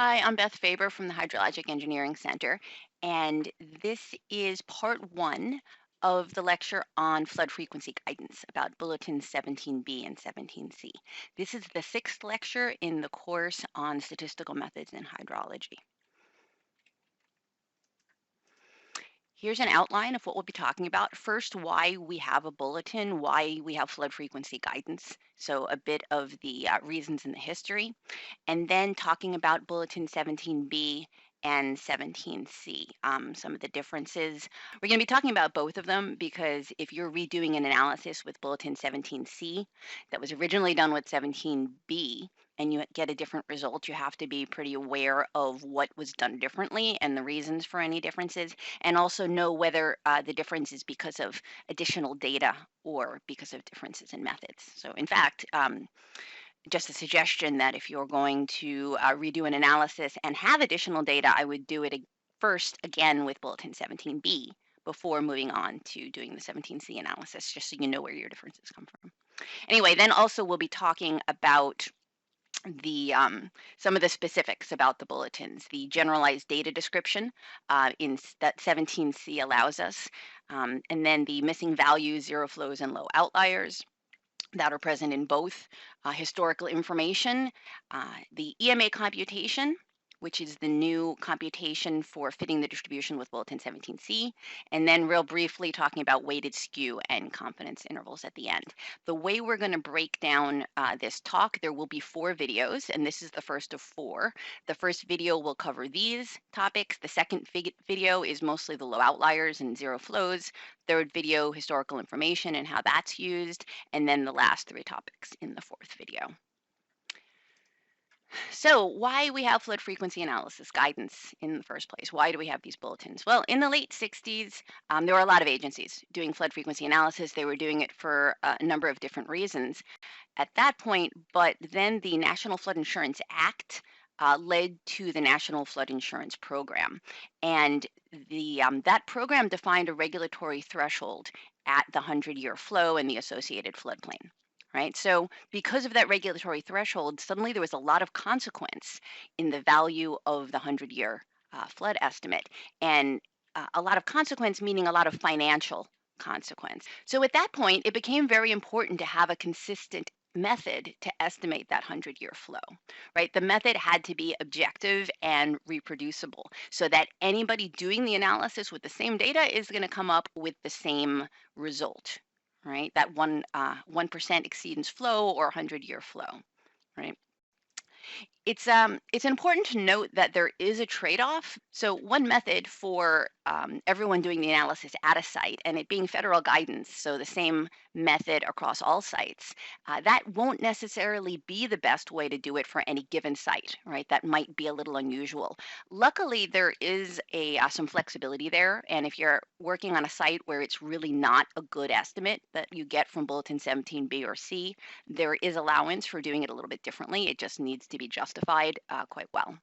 Hi, I'm Beth Faber from the Hydrologic Engineering Center, and this is part one of the lecture on flood frequency guidance about Bulletins 17B and 17C. This is the sixth lecture in the course on statistical methods in hydrology. Here's an outline of what we'll be talking about. First, why we have a bulletin, why we have flood frequency guidance. So a bit of the reasons in the history. And then talking about Bulletin 17B and 17C, some of the differences. We're going to be talking about both of them because if you're redoing an analysis with Bulletin 17C that was originally done with 17B, and you get a different result, you have to be pretty aware of what was done differently and the reasons for any differences, and also know whether the difference is because of additional data or because of differences in methods. So in fact, just a suggestion that if you're going to redo an analysis and have additional data, I would do it first again with Bulletin 17B before moving on to doing the 17C analysis, just so you know where your differences come from. Anyway, then also we'll be talking about the some of the specifics about the bulletins, the generalized data description that 17C allows us, and then the missing values, zero flows, and low outliers that are present in both historical information, the EMA computation, which is the new computation for fitting the distribution with Bulletin 17C, and then real briefly talking about weighted skew and confidence intervals at the end. The way we're going to break down this talk, there will be 4 videos, and this is the first of 4. The first video will cover these topics. The second video is mostly the low outliers and zero flows. Third video, historical information and how that's used, and then the last 3 topics in the 4th video. So why we have flood frequency analysis guidance in the first place? Why do we have these bulletins? Well, in the late 60s, there were a lot of agencies doing flood frequency analysis. They were doing it for a number of different reasons at that point, but then the National Flood Insurance Act led to the National Flood Insurance Program. And that program defined a regulatory threshold at the 100-year flow and the associated floodplain. Right. So because of that regulatory threshold, suddenly there was a lot of consequence in the value of the 100-year flood estimate, and a lot of consequence meaning a lot of financial consequence. So at that point, it became very important to have a consistent method to estimate that 100-year flow, right? The method had to be objective and reproducible so that anybody doing the analysis with the same data is going to come up with the same result, right? That 1% exceedance flow or 100-year flow, right? It's important to note that there is a trade-off. So one method for everyone doing the analysis at a site, and it being federal guidance, so the same method across all sites, that won't necessarily be the best way to do it for any given site, right? That might be a little unusual. Luckily, there is some flexibility there, and if you're working on a site where it's really not a good estimate that you get from Bulletin 17B or C, there is allowance for doing it a little bit differently. It just needs to be justified quite well.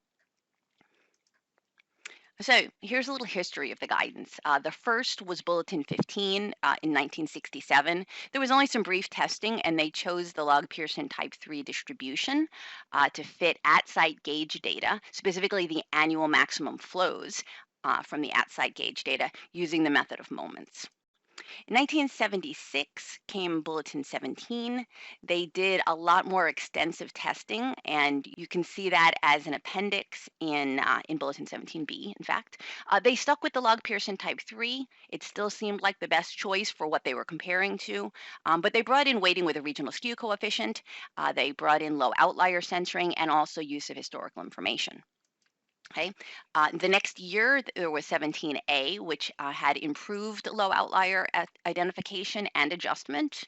So here's a little history of the guidance. The first was Bulletin 15 in 1967. There was only some brief testing, and they chose the log Pearson type 3 distribution to fit at-site gauge data, specifically the annual maximum flows from the at-site gauge data using the method of moments. In 1976 came Bulletin 17. They did a lot more extensive testing, and you can see that as an appendix in Bulletin 17B, in fact. They stuck with the log Pearson type 3. It still seemed like the best choice for what they were comparing to, but they brought in weighting with a regional skew coefficient. They brought in low outlier censoring and also use of historical information. Okay. The next year, there was 17A, which had improved low outlier identification and adjustment.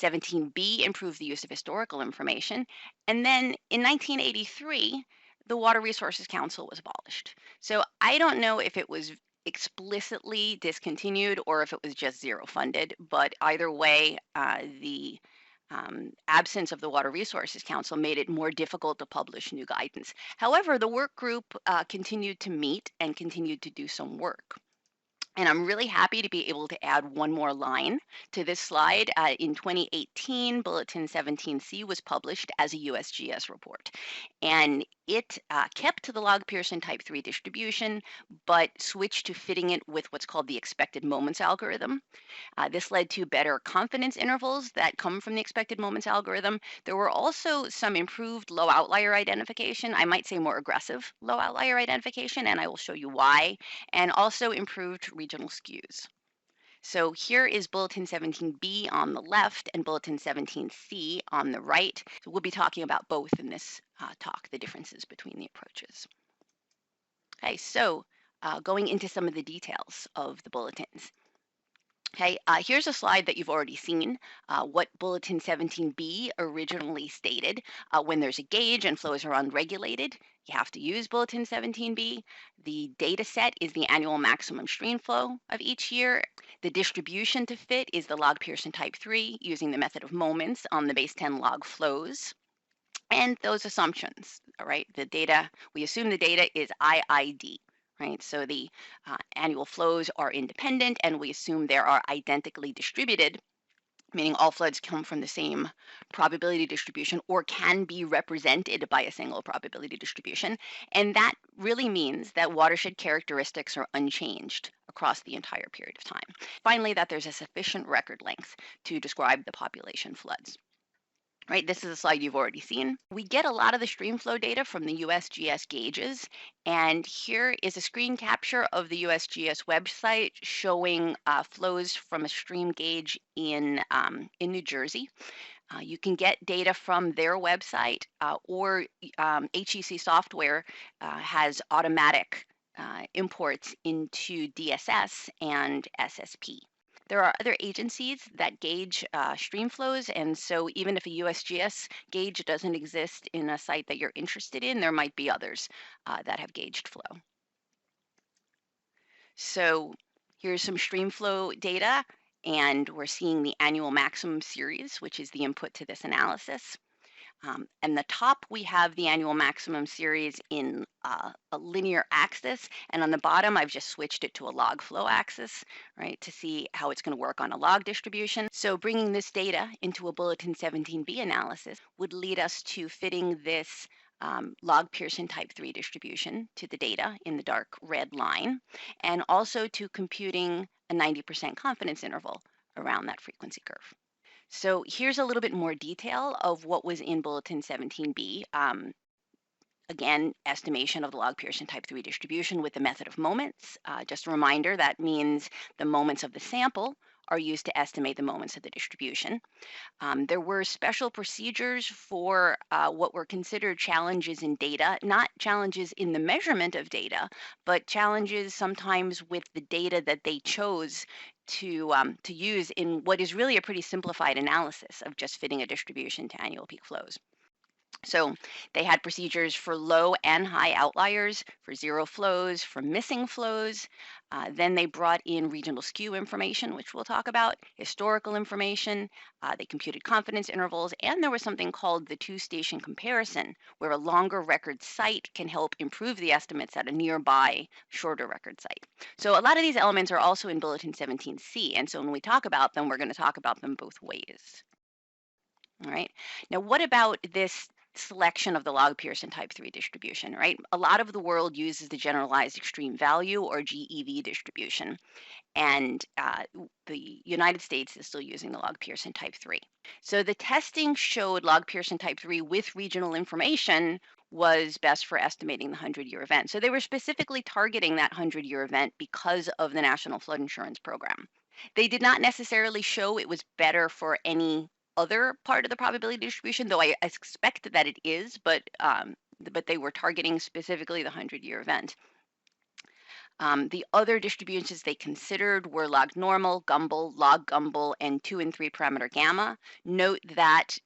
17B improved the use of historical information. And then in 1983, the Water Resources Council was abolished. So I don't know if it was explicitly discontinued or if it was just zero funded, but either way, the absence of the Water Resources Council made it more difficult to publish new guidance. However, the work group continued to meet and continued to do some work. And I'm really happy to be able to add one more line to this slide. In 2018, Bulletin 17C was published as a USGS report. And it kept to the log Pearson type 3 distribution, but switched to fitting it with what's called the expected moments algorithm. This led to better confidence intervals that come from the expected moments algorithm. There were also some improved low outlier identification, I might say more aggressive low outlier identification, and I will show you why, and also improved regional skews. So here is Bulletin 17B on the left and Bulletin 17C on the right. So we'll be talking about both in this talk, the differences between the approaches. Okay, so going into some of the details of the bulletins. Okay, here's a slide that you've already seen, what Bulletin 17B originally stated. When there's a gauge and flows are unregulated, you have to use Bulletin 17B. The data set is the annual maximum stream flow of each year. The distribution to fit is the log Pearson type 3 using the method of moments on the base 10 log flows. And those assumptions, all right, the data, we assume the data is IID. Right, so the annual flows are independent, and we assume they are identically distributed, meaning all floods come from the same probability distribution or can be represented by a single probability distribution. And that really means that watershed characteristics are unchanged across the entire period of time. Finally, that there's a sufficient record length to describe the population floods. Right, this is a slide you've already seen. We get a lot of the stream flow data from the USGS gauges, and here is a screen capture of the USGS website showing flows from a stream gauge in New Jersey. You can get data from their website, or HEC software has automatic imports into DSS and SSP. There are other agencies that gauge stream flows, and so even if a USGS gauge doesn't exist in a site that you're interested in, there might be others that have gauged flow. So here's some stream flow data, and we're seeing the annual maximum series, which is the input to this analysis. And the top, we have the annual maximum series in a linear axis. And on the bottom, I've just switched it to a log flow axis, right, to see how it's going to work on a log distribution. So bringing this data into a Bulletin 17B analysis would lead us to fitting this log Pearson type 3 distribution to the data in the dark red line, and also to computing a 90% confidence interval around that frequency curve. So here's a little bit more detail of what was in Bulletin 17B. Again, estimation of the log Pearson type 3 distribution with the method of moments. Just a reminder, that means the moments of the sample are used to estimate the moments of the distribution. There were special procedures for what were considered challenges in data, not challenges in the measurement of data, but challenges sometimes with the data that they chose to use in what is really a pretty simplified analysis of just fitting a distribution to annual peak flows. So they had procedures for low and high outliers, for zero flows, for missing flows. Then they brought in regional skew information, which we'll talk about, historical information. They computed confidence intervals, and there was something called the two-station comparison, where a longer record site can help improve the estimates at a nearby shorter record site. So a lot of these elements are also in Bulletin 17C, and so when we talk about them, we're going to talk about them both ways. All right. Now, what about this selection of the log Pearson type 3 distribution, right? A lot of the world uses the generalized extreme value or GEV distribution, and the United States is still using the log Pearson type 3. So the testing showed log Pearson type 3 with regional information was best for estimating the 100-year event. So they were specifically targeting that 100-year event because of the National Flood Insurance Program. They did not necessarily show it was better for any other part of the probability distribution, though I expect that it is, but they were targeting specifically the 100-year event. The other distributions they considered were log normal, Gumbel, log Gumbel, and 2 and 3 parameter gamma. Note that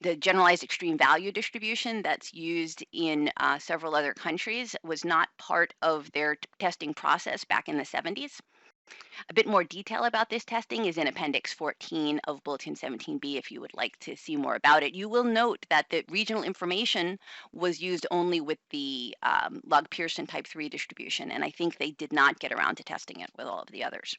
the generalized extreme value distribution that's used in several other countries was not part of their testing process back in the 70s. A bit more detail about this testing is in Appendix 14 of Bulletin 17B if you would like to see more about it. You will note that the regional information was used only with the log Pearson type 3 distribution, and I think they did not get around to testing it with all of the others.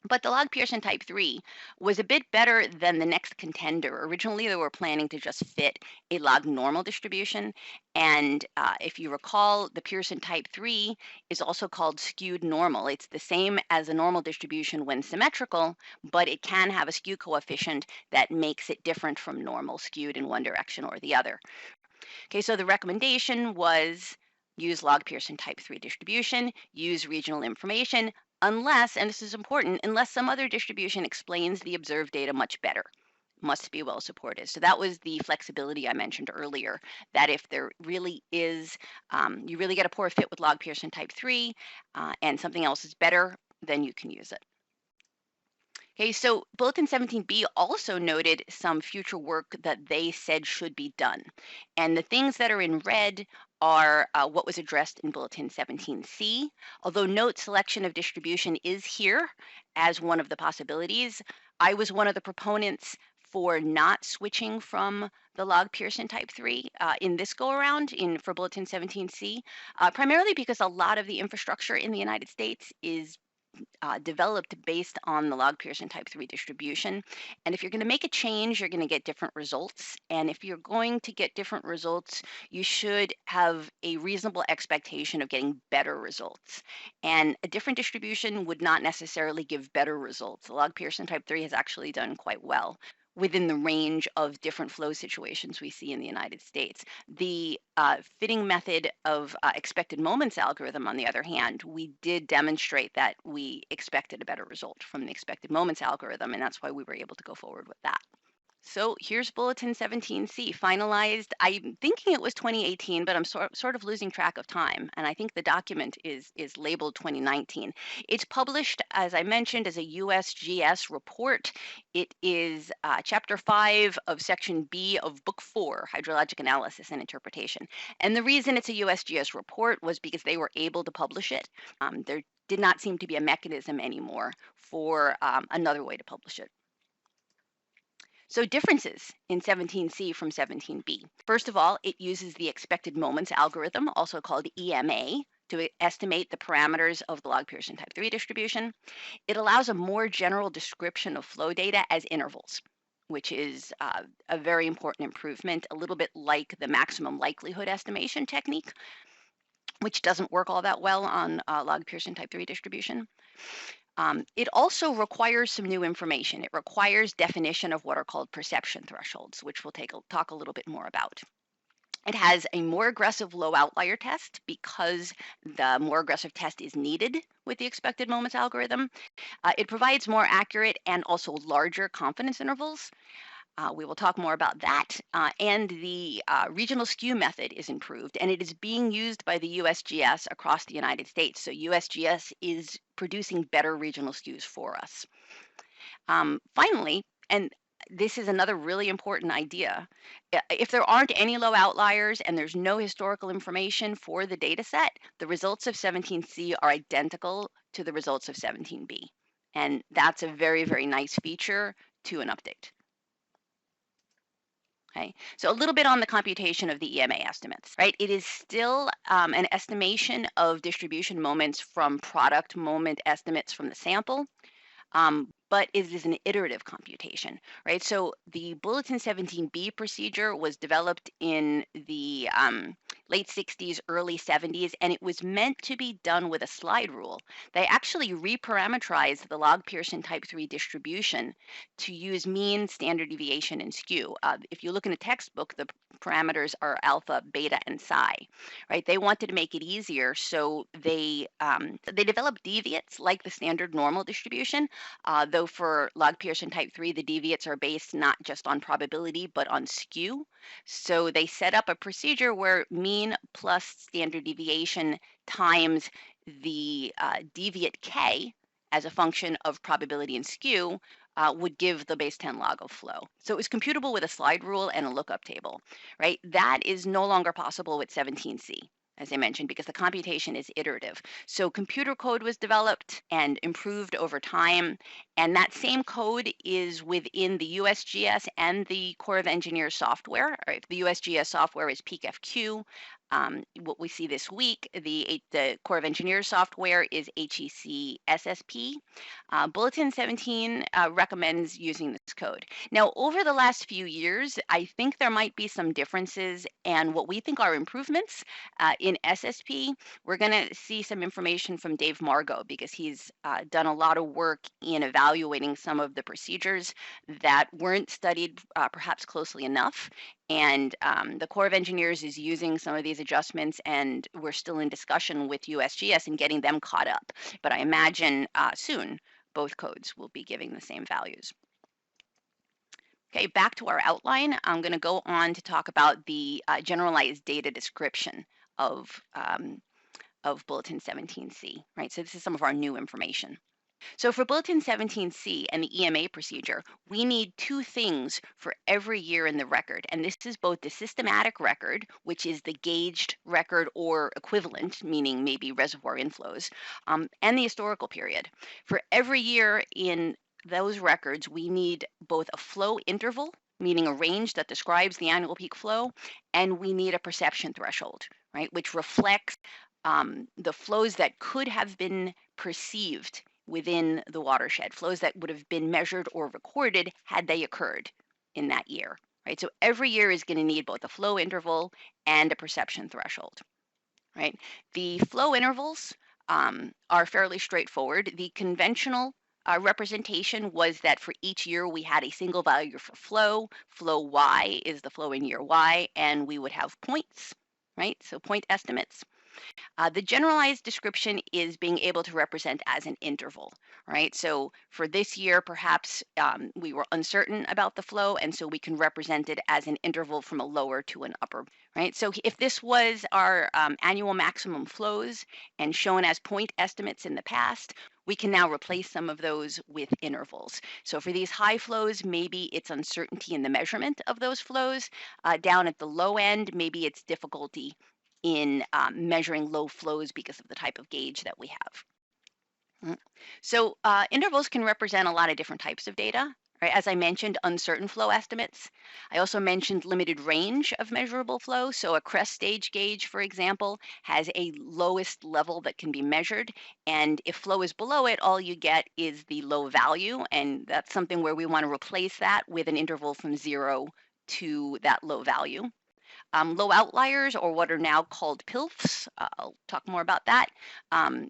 But the log Pearson type 3 was a bit better than the next contender. Originally, they were planning to just fit a log normal distribution. And if you recall, the Pearson type 3 is also called skewed normal. It's the same as a normal distribution when symmetrical, but it can have a skew coefficient that makes it different from normal, skewed in one direction or the other. Okay, so the recommendation was use log Pearson type 3 distribution, use regional information, unless, and this is important, unless some other distribution explains the observed data much better. Must be well supported. So that was the flexibility I mentioned earlier, that if there really is, you really get a poor fit with log Pearson type 3 and something else is better, then you can use it. Okay, so Bulletin 17B also noted some future work that they said should be done. And the things that are in red are what was addressed in Bulletin 17C. Although note selection of distribution is here as one of the possibilities, I was one of the proponents for not switching from the log Pearson type 3 in this go around for Bulletin 17C, primarily because a lot of the infrastructure in the United States is developed based on the log Pearson type 3 distribution. And if you're going to make a change, you're going to get different results. And if you're going to get different results, you should have a reasonable expectation of getting better results. And a different distribution would not necessarily give better results. The log Pearson type 3 has actually done quite well within the range of different flow situations we see in the United States. The fitting method of expected moments algorithm, on the other hand, we did demonstrate that we expected a better result from the expected moments algorithm, and that's why we were able to go forward with that. So here's Bulletin 17C finalized. I'm thinking it was 2018, but I'm sort of losing track of time. And I think the document is labeled 2019. It's published, as I mentioned, as a USGS report. It is Chapter 5 of Section B of Book 4, Hydrologic Analysis and Interpretation. And the reason it's a USGS report was because they were able to publish it. There did not seem to be a mechanism anymore for another way to publish it. So differences in 17C from 17B. First of all, it uses the expected moments algorithm, also called EMA, to estimate the parameters of the log Pearson type 3 distribution. It allows a more general description of flow data as intervals, which is a very important improvement, a little bit like the maximum likelihood estimation technique, which doesn't work all that well on log Pearson type 3 distribution. It also requires some new information. It requires definition of what are called perception thresholds, which we'll talk a little bit more about. It has a more aggressive low outlier test because the more aggressive test is needed with the expected moments algorithm. It provides more accurate and also larger confidence intervals. We will talk more about that. And the regional skew method is improved, and it is being used by the USGS across the United States. So USGS is producing better regional skews for us. Finally, and this is another really important idea, if there aren't any low outliers and there's no historical information for the data set, the results of 17C are identical to the results of 17B. And that's a very, very nice feature to an update. Okay, so a little bit on the computation of the EMA estimates, right? It is still an estimation of distribution moments from product moment estimates from the sample, but it is an iterative computation, right? So the Bulletin 17B procedure was developed in the late 60s, early 70s, and it was meant to be done with a slide rule. They actually reparameterized the log Pearson type 3 distribution to use mean, standard deviation, and skew. If you look in a textbook, the parameters are alpha, beta, and psi, right? They wanted to make it easier, so they developed deviates like the standard normal distribution, though for log Pearson type 3, the deviates are based not just on probability, but on skew. So they set up a procedure where mean plus standard deviation times the deviate k as a function of probability and skew would give the base 10 log of flow. So it was computable with a slide rule and a lookup table, right? That is no longer possible with 17C, as I mentioned, because the computation is iterative. So computer code was developed and improved over time, and that same code is within the USGS and the Corps of Engineers software. Right? The USGS software is PeakFQ. What we see this week, the Corps of Engineers software is HEC SSP. Bulletin 17 recommends using this code. Now, over the last few years, I think there might be some differences, and what we think are improvements in SSP. We're going to see some information from Dave Margot because he's done a lot of work in evaluating some of the procedures that weren't studied perhaps closely enough. And the Corps of Engineers is using some of these adjustments, and we're still in discussion with USGS and getting them caught up. But I imagine soon both codes will be giving the same values. Okay, back to our outline. I'm going to go on to talk about the generalized data description of Bulletin 17C, right? So this is some of our new information. So for Bulletin 17C and the EMA procedure, we need two things for every year in the record. And this is both the systematic record, which is the gauged record or equivalent, meaning maybe reservoir inflows, and the historical period. For every year in those records, we need both a flow interval, meaning a range that describes the annual peak flow, and we need a perception threshold, right, which reflects the flows that could have been perceived within the watershed, flows that would have been measured or recorded had they occurred in that year, right? So every year is going to need both a flow interval and a perception threshold, right? The flow intervals are fairly straightforward. The conventional representation was that for each year we had a single value for flow. Flow Y is the flow in year Y, and we would have points, right? So point estimates. The generalized description is being able to represent as an interval, right? So for this year, perhaps we were uncertain about the flow, and so we can represent it as an interval from a lower to an upper, right? So if this was our annual maximum flows and shown as point estimates in the past, we can now replace some of those with intervals. So for these high flows, maybe it's uncertainty in the measurement of those flows. Down at the low end, maybe it's difficulty in measuring low flows because of the type of gauge that we have. So intervals can represent a lot of different types of data. Right? As I mentioned, uncertain flow estimates. I also mentioned limited range of measurable flow. So a crest stage gauge, for example, has a lowest level that can be measured. And if flow is below it, all you get is the low value. And that's something where we want to replace that with an interval from 0 to that low value. Low outliers, or what are now called PILFs, I'll talk more about that.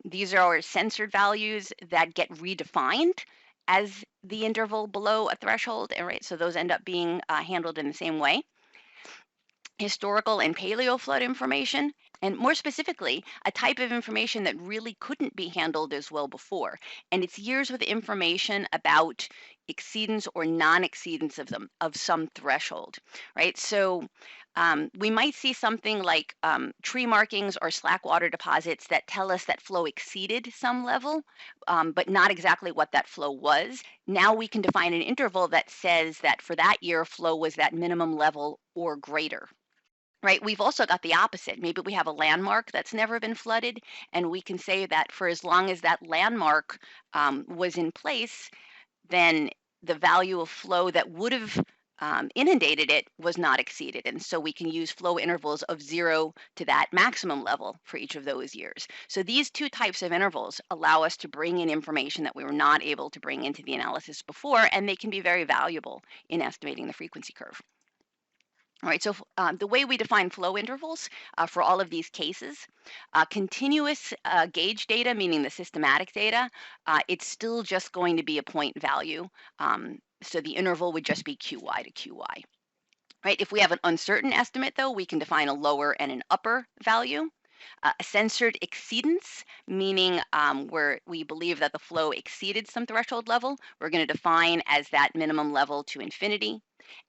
These are our censored values that get redefined as the interval below a threshold, right? So those end up being handled in the same way. Historical and paleo flood information, and more specifically, a type of information that really couldn't be handled as well before. And it's years with information about exceedance or non-exceedance of some threshold, right? So we might see something like tree markings or slack water deposits that tell us that flow exceeded some level, but not exactly what that flow was. Now we can define an interval that says that for that year, flow was that minimum level or greater. Right, we've also got the opposite. Maybe we have a landmark that's never been flooded, and we can say that for as long as that landmark was in place, then the value of flow that would have inundated it was not exceeded. And so we can use flow intervals of 0 to that maximum level for each of those years. So these two types of intervals allow us to bring in information that we were not able to bring into the analysis before, and they can be very valuable in estimating the frequency curve. All right, so the way we define flow intervals for all of these cases, continuous gauge data, meaning the systematic data, it's still just going to be a point value. So the interval would just be QY to QY. Right, if we have an uncertain estimate, though, we can define a lower and an upper value. A censored exceedance, meaning where we believe that the flow exceeded some threshold level, we're going to define as that minimum level to infinity.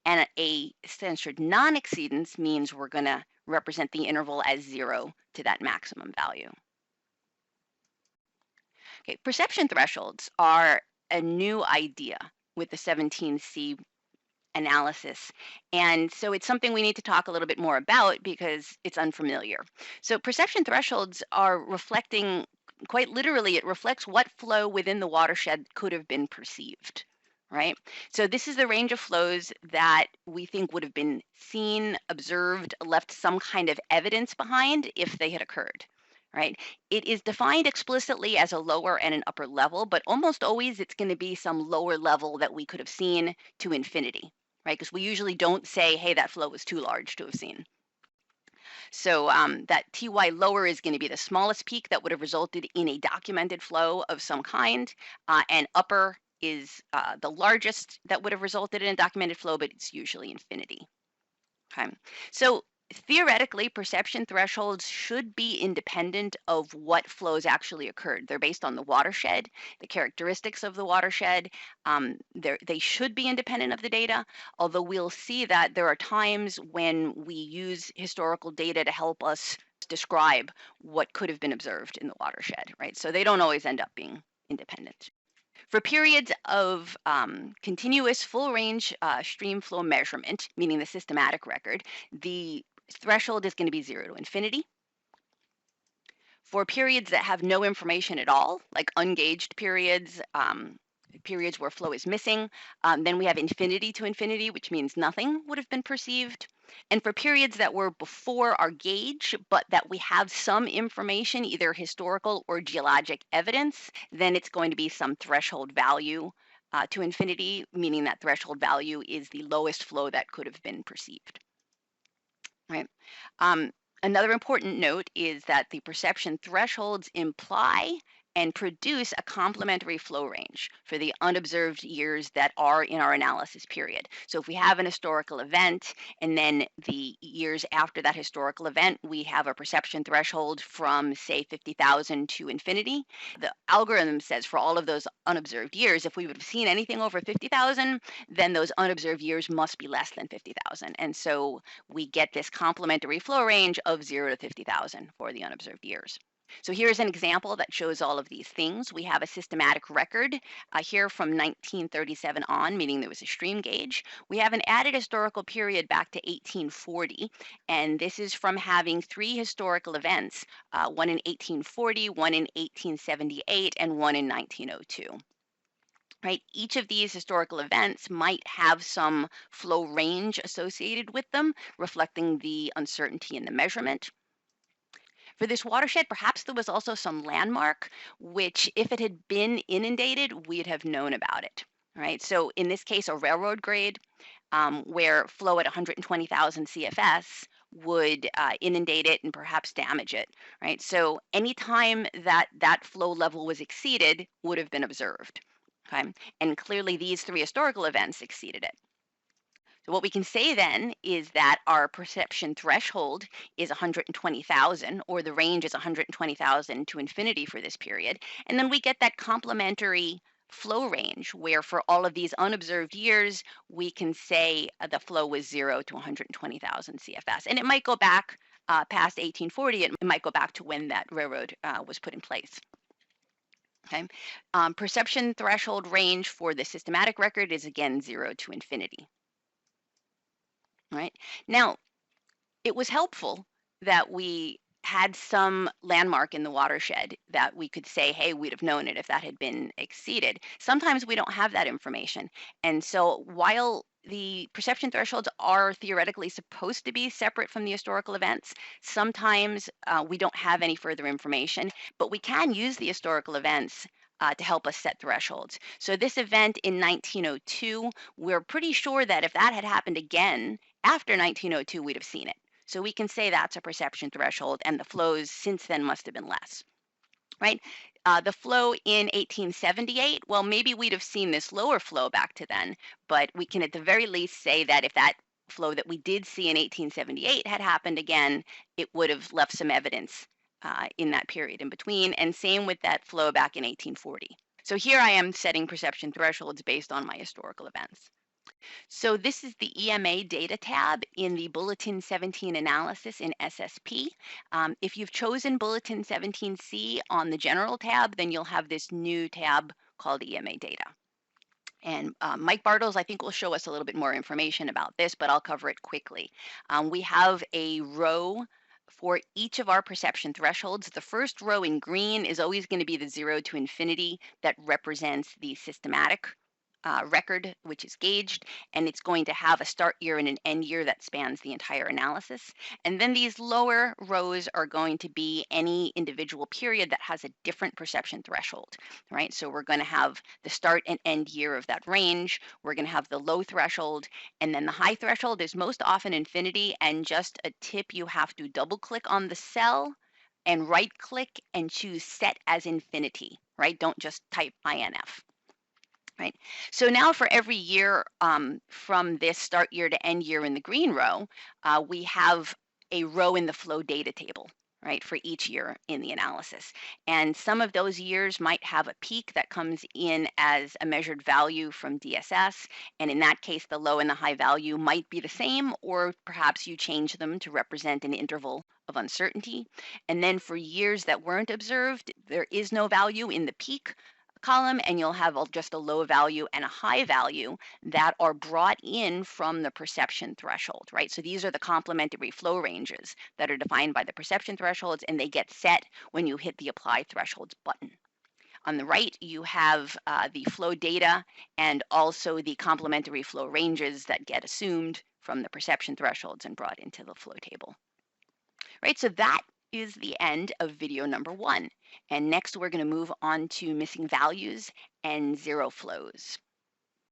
And a censored non-exceedance means we're going to represent the interval as 0 to that maximum value. Okay, perception thresholds are a new idea with the 17C analysis. And so it's something we need to talk a little bit more about because it's unfamiliar. So perception thresholds are reflecting, quite literally, it reflects what flow within the watershed could have been perceived. right? So this is the range of flows that we think would have been seen, observed, left some kind of evidence behind if they had occurred, right? It is defined explicitly as a lower and an upper level, but almost always it's going to be some lower level that we could have seen to infinity, right? Because we usually don't say, hey, that flow was too large to have seen. So that Ty lower is going to be the smallest peak that would have resulted in a documented flow of some kind, and upper is the largest that would have resulted in a documented flow, but it's usually infinity. Okay, so theoretically, perception thresholds should be independent of what flows actually occurred. They're based on the watershed, the characteristics of the watershed. They should be independent of the data, although we'll see that there are times when we use historical data to help us describe what could have been observed in the watershed, right? So they don't always end up being independent. For periods of continuous full range stream flow measurement, meaning the systematic record, the threshold is going to be 0 to infinity. For periods that have no information at all, like ungaged periods, periods where flow is missing, then we have infinity to infinity, which means nothing would have been perceived. And for periods that were before our gauge, but that we have some information, either historical or geologic evidence, then it's going to be some threshold value to infinity, meaning that threshold value is the lowest flow that could have been perceived. Right. Um, Another important note is that the perception thresholds imply and produce a complementary flow range for the unobserved years that are in our analysis period. So if we have an historical event and then the years after that historical event, we have a perception threshold from, say, 50,000 to infinity. The algorithm says for all of those unobserved years, if we would have seen anything over 50,000, then those unobserved years must be less than 50,000. And so we get this complementary flow range of 0 to 50,000 for the unobserved years. So here's an example that shows all of these things. We have a systematic record here from 1937 on, meaning there was a stream gauge. We have an added historical period back to 1840, and this is from having 3 historical events, one in 1840, one in 1878, and one in 1902. Right? Each of these historical events might have some flow range associated with them, reflecting the uncertainty in the measurement. For this watershed, perhaps there was also some landmark, which if it had been inundated, we'd have known about it, right? So in this case, a railroad grade where flow at 120,000 CFS would inundate it and perhaps damage it, right? So anytime that that flow level was exceeded would have been observed, okay? And clearly these 3 historical events exceeded it. So what we can say then is that our perception threshold is 120,000, or the range is 120,000 to infinity for this period. And then we get that complementary flow range where for all of these unobserved years, we can say the flow was 0 to 120,000 CFS. And it might go back past 1840. It might go back to when that railroad was put in place. Okay. Perception threshold range for the systematic record is again 0 to infinity. Right. Now, it was helpful that we had some landmark in the watershed that we could say, hey, we'd have known it if that had been exceeded. Sometimes we don't have that information. And so while the perception thresholds are theoretically supposed to be separate from the historical events, sometimes we don't have any further information, but we can use the historical events to help us set thresholds. So this event in 1902, we're pretty sure that if that had happened again after 1902, we'd have seen it. So we can say that's a perception threshold, and the flows since then must have been less, right? The flow in 1878, well, maybe we'd have seen this lower flow back to then, but we can at the very least say that if that flow that we did see in 1878 had happened again, it would have left some evidence in that period in between, and same with that flow back in 1840. So here I am setting perception thresholds based on my historical events. So this is the EMA data tab in the Bulletin 17 analysis in SSP. If you've chosen Bulletin 17C on the General tab, then you'll have this new tab called EMA data. And Mike Bartels, I think, will show us a little bit more information about this, but I'll cover it quickly. We have a row for each of our perception thresholds. The first row in green is always going to be the 0 to infinity that represents the systematic record, which is gauged, and it's going to have a start year and an end year that spans the entire analysis. And then these lower rows are going to be any individual period that has a different perception threshold, right? So we're going to have the start and end year of that range. We're going to have the low threshold, and then the high threshold is most often infinity. And just a tip, you have to double click on the cell and right click and choose set as infinity, right? Don't just type INF. Right. So now for every year from this start year to end year in the green row, we have a row in the flow data table, right, for each year in the analysis. And some of those years might have a peak that comes in as a measured value from DSS. And in that case, the low and the high value might be the same, or perhaps you change them to represent an interval of uncertainty. And then for years that weren't observed, there is no value in the peak column, and you'll have just a low value and a high value that are brought in from the perception threshold, right? So these are the complementary flow ranges that are defined by the perception thresholds, and they get set when you hit the apply thresholds button. On the right, you have the flow data and also the complementary flow ranges that get assumed from the perception thresholds and brought into the flow table. Right, so that is the end of video number 1. And next we're going to move on to missing values and zero flows.